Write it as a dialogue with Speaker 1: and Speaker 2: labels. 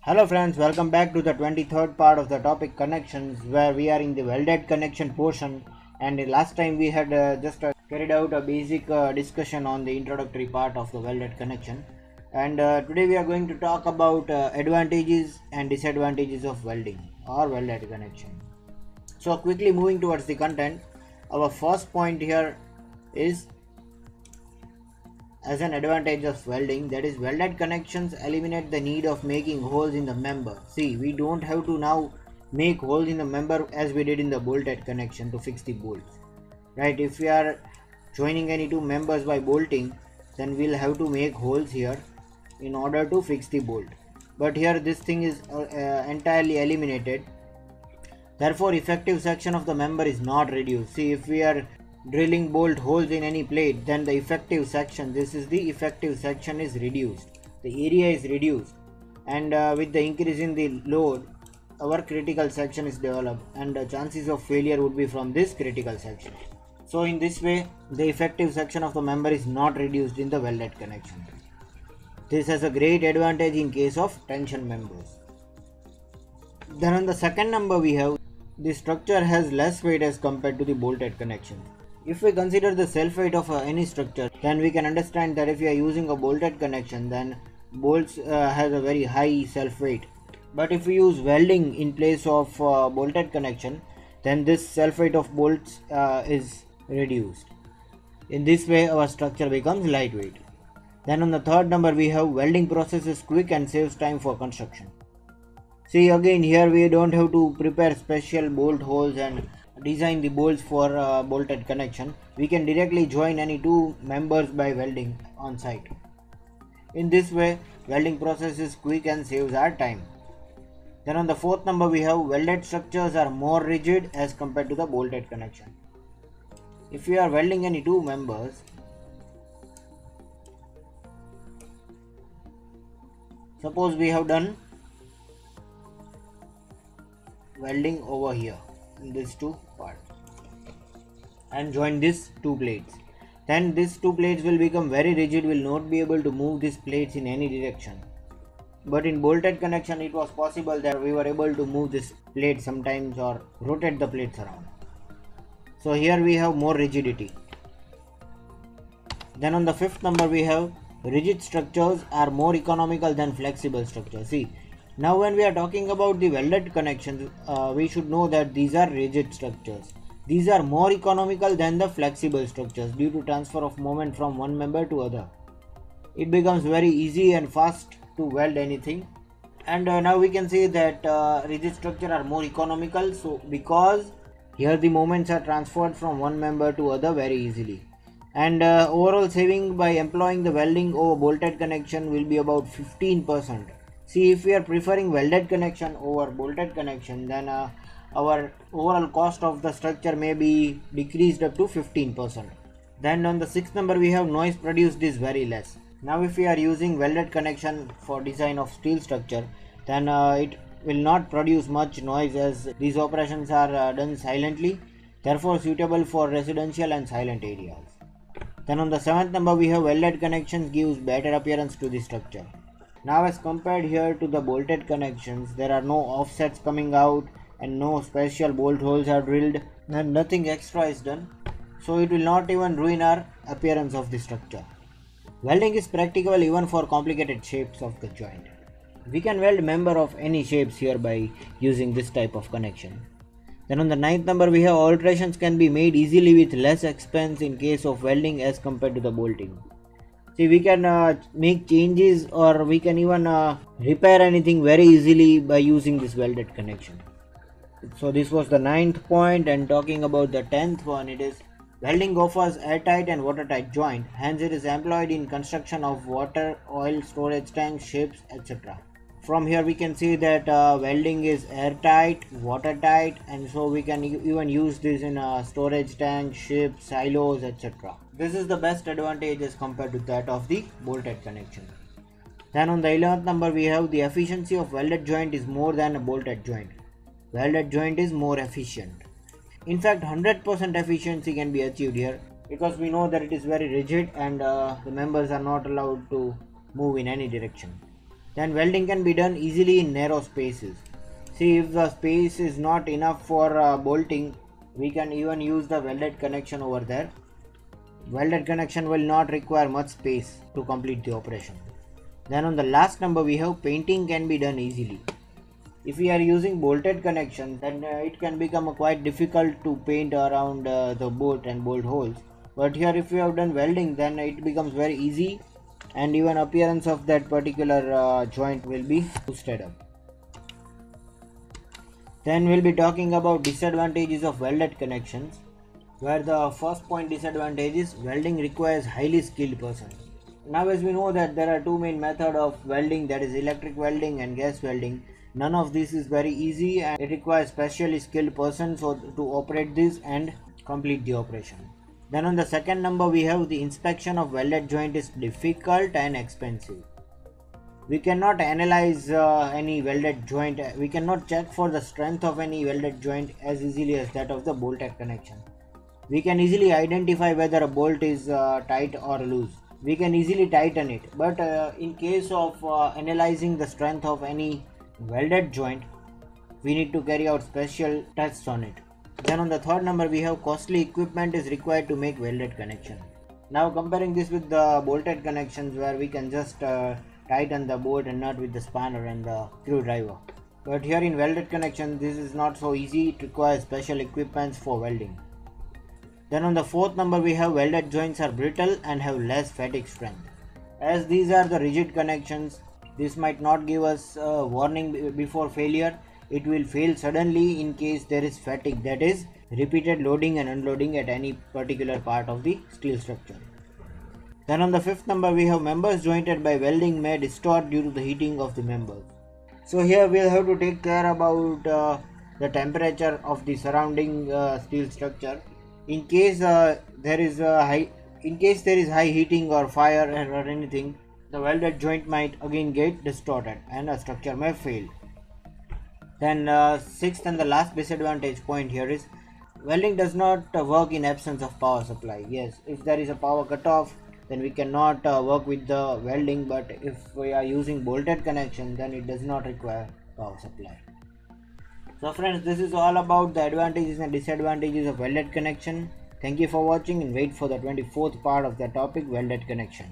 Speaker 1: Hello friends, welcome back to the 23rd part of the topic connections, where we are in the welded connection portion. And last time we had just carried out a basic discussion on the introductory part of the welded connection. And today we are going to talk about advantages and disadvantages of welding or welded connection. So quickly moving towards the content, our first point here is as an advantage of welding, that is, welded connections eliminate the need of making holes in the member. See, we don't have to now make holes in the member as we did in the bolted connection to fix the bolts, right? If we are joining any two members by bolting, then we'll have to make holes here in order to fix the bolt, but here this thing is entirely eliminated. Therefore, effective section of the member is not reduced. See, if we are drilling bolt holes in any plate, then the effective section, this is the effective section, is reduced. The area is reduced, and with the increase in the load, our critical section is developed, and the chances of failure would be from this critical section. So in this way, the effective section of the member is not reduced in the welded connection. This has a great advantage in case of tension members. Then on the second number we have, the structure has less weight as compared to the bolted connection. If we consider the self weight of any structure, then we can understand that if we are using a bolted connection, then bolts has a very high self weight. But if we use welding in place of bolted connection, then this self weight of bolts is reduced. In this way, our structure becomes lightweight. Then on the third number we have, welding process is quick and saves time for construction. See, again here we don't have to prepare special bolt holes and design the bolts for bolted connection. We can directly join any two members by welding on site. In this way, welding process is quick and saves our time. Then on the fourth number we have, welded structures are more rigid as compared to the bolted connection. If we are welding any two members, suppose we have done welding over here in these two parts and join these two plates, then these two plates will become very rigid, will not be able to move these plates in any direction. But in bolted connection it was possible that we were able to move this plate sometimes or rotate the plates around. So here we have more rigidity. Then on the fifth number we have, rigid structures are more economical than flexible structures. See, now when we are talking about the welded connections, we should know that these are rigid structures. These are more economical than the flexible structures due to transfer of moment from one member to other. It becomes very easy and fast to weld anything. And now we can say that rigid structures are more economical, so because here the moments are transferred from one member to other very easily. And overall saving by employing the welding over bolted connection will be about 15%. See, if we are preferring welded connection over bolted connection, then our overall cost of the structure may be decreased up to 15%. Then on the sixth number we have, noise produced is very less. Now if we are using welded connection for design of steel structure, then it will not produce much noise as these operations are done silently, therefore suitable for residential and silent areas. Then on the seventh number we have, welded connections gives better appearance to the structure. Now as compared here to the bolted connections, there are no offsets coming out and no special bolt holes are drilled and nothing extra is done, so it will not even ruin our appearance of the structure. Welding is practical even for complicated shapes of the joint. We can weld member of any shapes here by using this type of connection. Then on the ninth number we have, alterations can be made easily with less expense in case of welding as compared to the bolting. See, we can make changes or we can even repair anything very easily by using this welded connection. So this was the ninth point, and talking about the 10th one, it is, welding offers airtight and watertight joint, hence it is employed in construction of water, oil storage tanks, ships, etc. From here we can see that welding is airtight, watertight, and so we can even use this in storage tanks, ships, silos, etc. This is the best advantage as compared to that of the bolted connection. Then on the 11th number we have, the efficiency of welded joint is more than a bolted joint. Welded joint is more efficient. In fact, 100% efficiency can be achieved here because we know that it is very rigid and the members are not allowed to move in any direction. Then welding can be done easily in narrow spaces. See, if the space is not enough for bolting, we can even use the welded connection over there. Welded connection will not require much space to complete the operation. Then on the last number we have painting can be done easily. If we are using bolted connection, then it can become quite difficult to paint around the bolt and bolt holes. But here if we have done welding, then it becomes very easy, and even appearance of that particular joint will be boosted up. Then we'll be talking about disadvantages of welded connections, where the first point disadvantage is welding requires highly skilled persons. Now as we know that there are two main methods of welding, that is electric welding and gas welding. None of this is very easy and it requires specially skilled persons to operate this and complete the operation. Then on the second number we have the inspection of welded joint is difficult and expensive. We cannot analyze any welded joint, we cannot check for the strength of any welded joint as easily as that of the bolted connection. We can easily identify whether a bolt is tight or loose. We can easily tighten it, but in case of analyzing the strength of any welded joint, we need to carry out special tests on it. Then on the third number we have costly equipment is required to make welded connection. Now comparing this with the bolted connections, where we can just tighten the bolt and nut with the spanner and the screwdriver. But here in welded connection this is not so easy, it requires special equipments for welding. Then on the fourth number we have welded joints are brittle and have less fatigue strength. As these are the rigid connections, this might not give us a warning before failure. It will fail suddenly in case there is fatigue, that is repeated loading and unloading at any particular part of the steel structure. Then on the fifth number we have members jointed by welding may distort due to the heating of the members. So here we will have to take care about the temperature of the surrounding steel structure. In case there is high heating or fire or anything, the welded joint might again get distorted and a structure may fail. Then sixth and the last disadvantage point here is welding does not work in absence of power supply. Yes, if there is a power cutoff, then we cannot work with the welding, but if we are using bolted connection, then it does not require power supply. So friends, this is all about the advantages and disadvantages of welded connection. Thank you for watching and wait for the 24th part of the topic, welded connection.